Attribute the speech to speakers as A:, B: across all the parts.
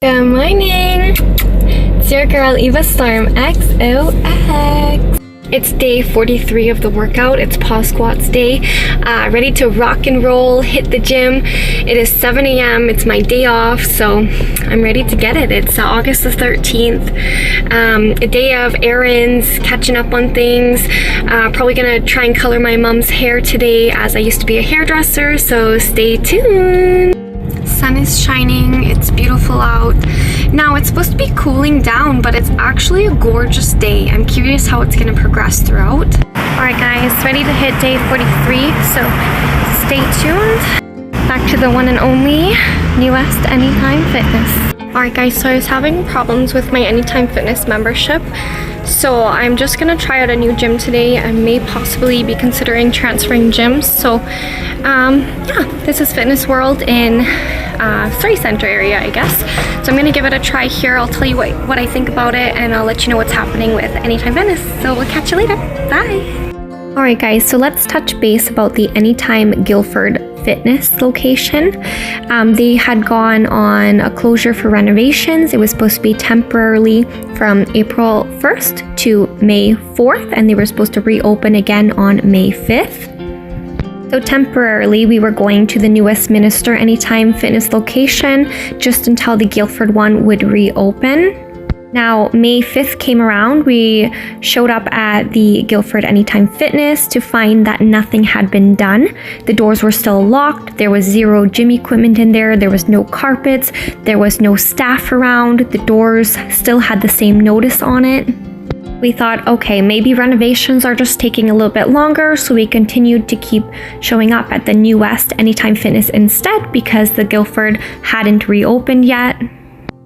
A: Good morning! It's your girl EvaStormXox. It's day 43 of the workout. It's pause squats day. Ready to rock and roll, hit the gym. It is 7 a.m. It's my day off, so I'm ready to get it. It's August the 13th. A day of errands, catching up on things. Probably gonna try and color my mom's hair today, as I used to be a hairdresser, so stay tuned. Sun is shining, it's beautiful out. Now it's supposed to be cooling down, but it's actually a gorgeous day. I'm curious how it's gonna progress throughout. Alright guys, ready to hit day 43, so stay tuned. Back to the one and only newest Anytime Fitness. Alright guys, so I was having problems with my Anytime Fitness membership. So I'm just gonna try out a new gym today. I may possibly be considering transferring gyms. So yeah, this is Fitness World in Surrey Center area, I guess. So I'm gonna give it a try here. I'll tell you what I think about it, and I'll let you know what's happening with Anytime Fitness. So we'll catch you later. Bye. Alright guys, so let's touch base about the Anytime Guildford Fitness location. They had gone on a closure for renovations. It was supposed to be temporarily from April 1st to May 4th, and they were supposed to reopen again on May 5th. So temporarily, we were going to the new Westminster Anytime Fitness location just until the Guildford one would reopen. Now, May 5th came around, we showed up at the Guildford Anytime Fitness to find that nothing had been done. The doors were still locked, there was zero gym equipment in there was no carpets, there was no staff around, the doors still had the same notice on it. We thought, okay, maybe renovations are just taking a little bit longer, so we continued to keep showing up at the New West Anytime Fitness instead because the Guildford hadn't reopened yet.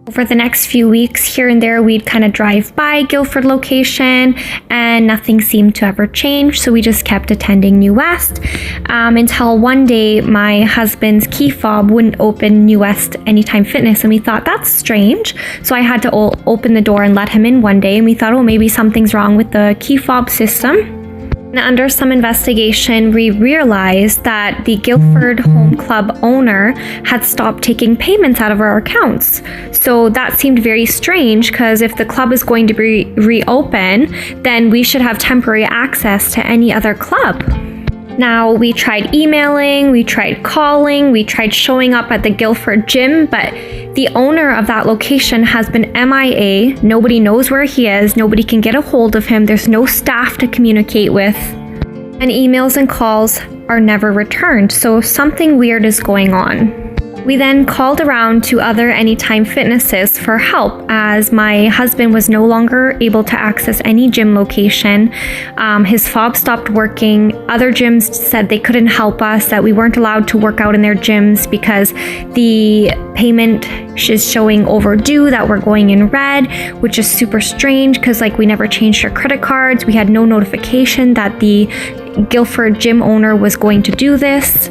A: Over the next few weeks, here and there, we'd kind of drive by Guildford location and nothing seemed to ever change. So we just kept attending New West until one day my husband's key fob wouldn't open New West Anytime Fitness. And we thought, that's strange. So I had to open the door and let him in one day. And we thought, oh, maybe something's wrong with the key fob system. And under some investigation, we realized that the Guildford Home Club owner had stopped taking payments out of our accounts. So that seemed very strange because if the club is going to be reopen, then we should have temporary access to any other club. Now, we tried emailing, we tried calling, we tried showing up at the Guildford gym, but the owner of that location has been MIA. Nobody knows where he is. Nobody can get a hold of him. There's no staff to communicate with. And emails and calls are never returned. So something weird is going on. We then called around to other Anytime Fitnesses for help as my husband was no longer able to access any gym location. His fob stopped working. Other gyms said they couldn't help us, that we weren't allowed to work out in their gyms because the payment is showing overdue, that we're going in red, which is super strange because we never changed our credit cards. We had no notification that the Guildford gym owner was going to do this.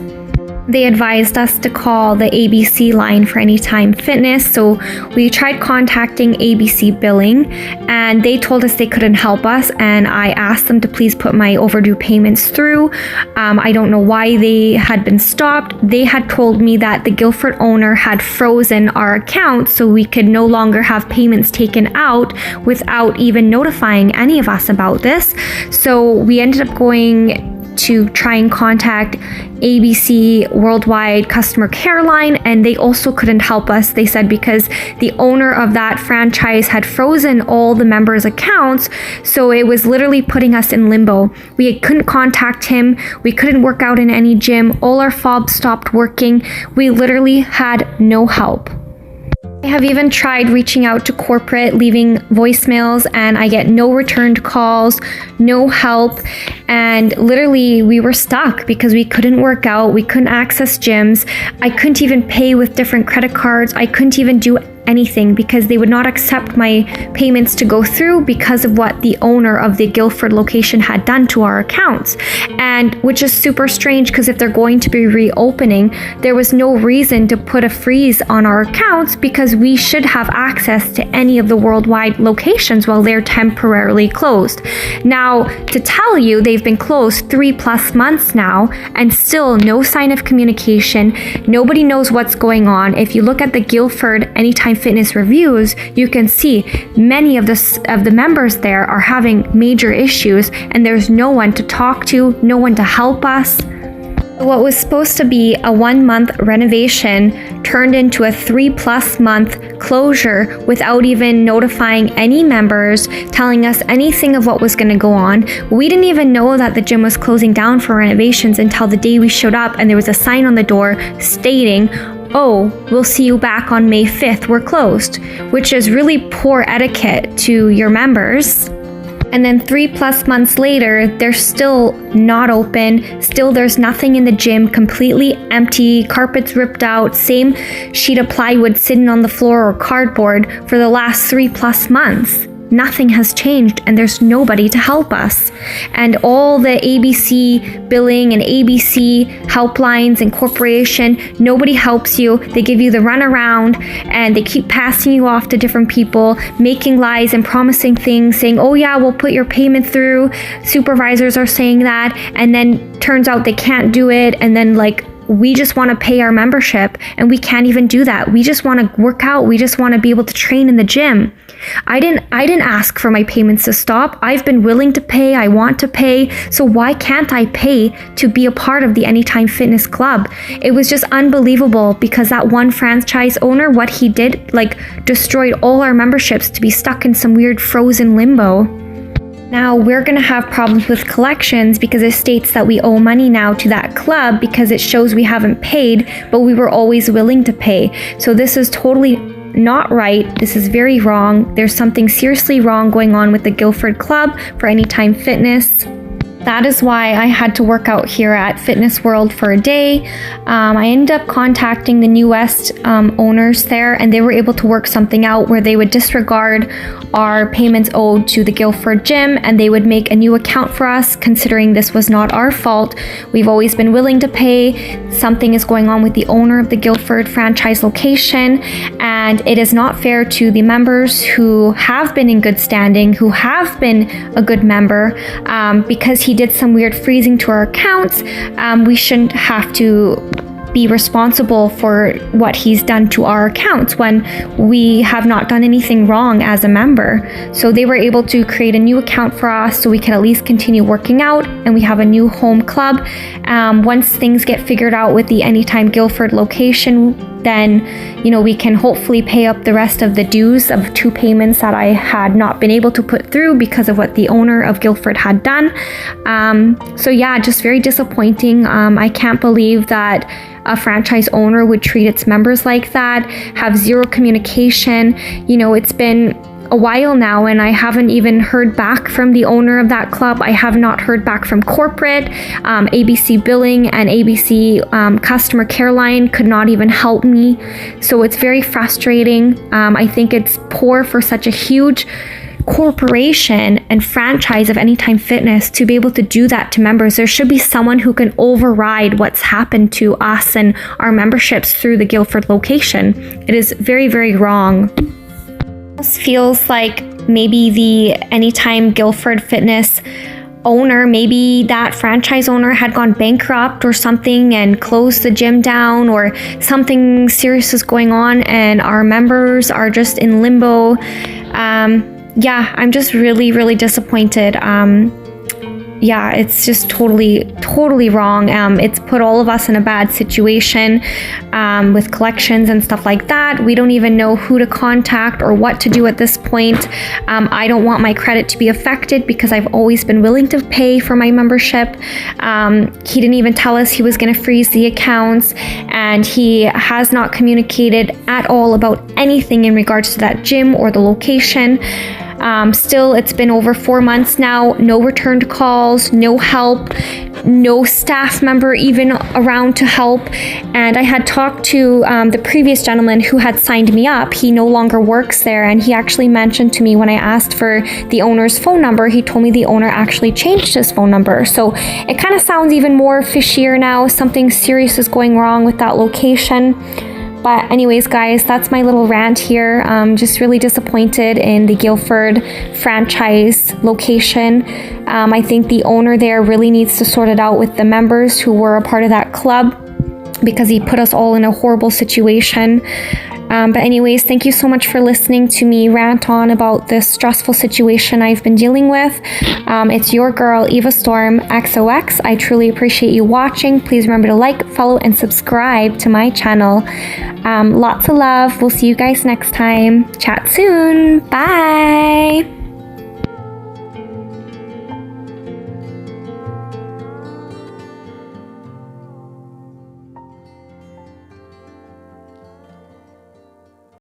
A: They advised us to call the ABC line for Anytime Fitness, so we tried contacting ABC Billing and they told us they couldn't help us, and I asked them to please put my overdue payments through. I don't know why they had been stopped. They had told me that the Guildford owner had frozen our account so we could no longer have payments taken out without even notifying any of us about this. So we ended up going to try and contact ABC Worldwide Customer Care Line, and they also couldn't help us. They said because the owner of that franchise had frozen all the members' accounts, so it was literally putting us in limbo. We couldn't contact him, we couldn't work out in any gym, all our fobs stopped working. We literally had no help. I have even tried reaching out to corporate, leaving voicemails, and I get no returned calls, no help, and literally we were stuck because we couldn't work out, we couldn't access gyms, I couldn't even pay with different credit cards, I couldn't even do anything because they would not accept my payments to go through because of what the owner of the Guildford location had done to our accounts. And which is super strange because if they're going to be reopening, there was no reason to put a freeze on our accounts because we should have access to any of the worldwide locations while they're temporarily closed. Now, to tell you, they've been closed 3+ months now and still no sign of communication. Nobody knows what's going on. If you look at the Guildford Anytime Anytime Fitness reviews, you can see many of the members there are having major issues, and there's no one to talk to, no one to help us. What was supposed to be a 1-month renovation turned into a 3+ month closure without even notifying any members, telling us anything of what was going to go on. We didn't even know that the gym was closing down for renovations until the day we showed up, and there was a sign on the door stating, "Oh, we'll see you back on May 5th, we're closed," which is really poor etiquette to your members. And then 3+ months later, they're still not open. Still, there's nothing in the gym, completely empty, carpets ripped out, same sheet of plywood sitting on the floor or cardboard for the last 3+ months. Nothing has changed, and there's nobody to help us. And all the ABC billing and ABC helplines and corporation, nobody helps you. They give you the runaround, and they keep passing you off to different people, making lies and promising things, saying, "Oh yeah, we'll put your payment through." Supervisors are saying that, and then turns out they can't do it, and then we just want to pay our membership, and we can't even do that. We just want to work out. We just want to be able to train in the gym. I didn't ask for my payments to stop. I've been willing to pay. I want to pay. So why can't I pay to be a part of the Anytime Fitness Club? It was just unbelievable, because that one franchise owner, what he did, destroyed all our memberships to be stuck in some weird frozen limbo. Now we're going to have problems with collections because it states that we owe money now to that club because it shows we haven't paid, but we were always willing to pay. So this is totally not right. This is very wrong. There's something seriously wrong going on with the Guildford Club for Anytime Fitness. That is why I had to work out here at Fitness World for a day. I ended up contacting the New West owners there, and they were able to work something out where they would disregard our payments owed to the Guildford gym, and they would make a new account for us, considering this was not our fault. We've always been willing to pay. Something is going on with the owner of the Guildford franchise location, and it is not fair to the members who have been in good standing, who have been a good member, because he did some weird freezing to our accounts. We shouldn't have to be responsible for what he's done to our accounts when we have not done anything wrong as a member. So they were able to create a new account for us so we can at least continue working out, and we have a new home club. Once things get figured out with the Anytime Guildford location, then we can hopefully pay up the rest of the dues of 2 payments that I had not been able to put through because of what the owner of Guildford had done. So yeah, just very disappointing. I can't believe that a franchise owner would treat its members like that, have zero communication. It's been a while now, and I haven't even heard back from the owner of that club. I have not heard back from corporate. ABC billing and ABC customer care line could not even help me. So it's very frustrating. I think it's poor for such a huge corporation and franchise of Anytime Fitness to be able to do that to members. There should be someone who can override what's happened to us and our memberships through the Guildford location. It is very, very wrong. This feels like maybe the Anytime Guildford Fitness owner, maybe that franchise owner had gone bankrupt or something and closed the gym down, or something serious is going on and our members are just in limbo. Yeah, I'm just really, really disappointed. Yeah, it's just totally wrong. It's put all of us in a bad situation with collections and stuff like that. We don't even know who to contact or what to do at this point. I don't want my credit to be affected because I've always been willing to pay for my membership. He didn't even tell us he was going to freeze the accounts, and he has not communicated at all about anything in regards to that gym or the location. Still, it's been over 4 months now, no returned calls, no help, no staff member even around to help. And I had talked to the previous gentleman who had signed me up. He no longer works there, and he actually mentioned to me when I asked for the owner's phone number, he told me the owner actually changed his phone number. So it kind of sounds even more fishier now. Something serious is going wrong with that location. But anyways, guys, that's my little rant here. Just really disappointed in the Guildford franchise location. I think the owner there really needs to sort it out with the members who were a part of that club, because he put us all in a horrible situation. But anyways, thank you so much for listening to me rant on about this stressful situation I've been dealing with. It's your girl, EvaStormXox. I truly appreciate you watching. Please remember to like, follow, and subscribe to my channel. Lots of love. We'll see you guys next time. Chat soon. Bye.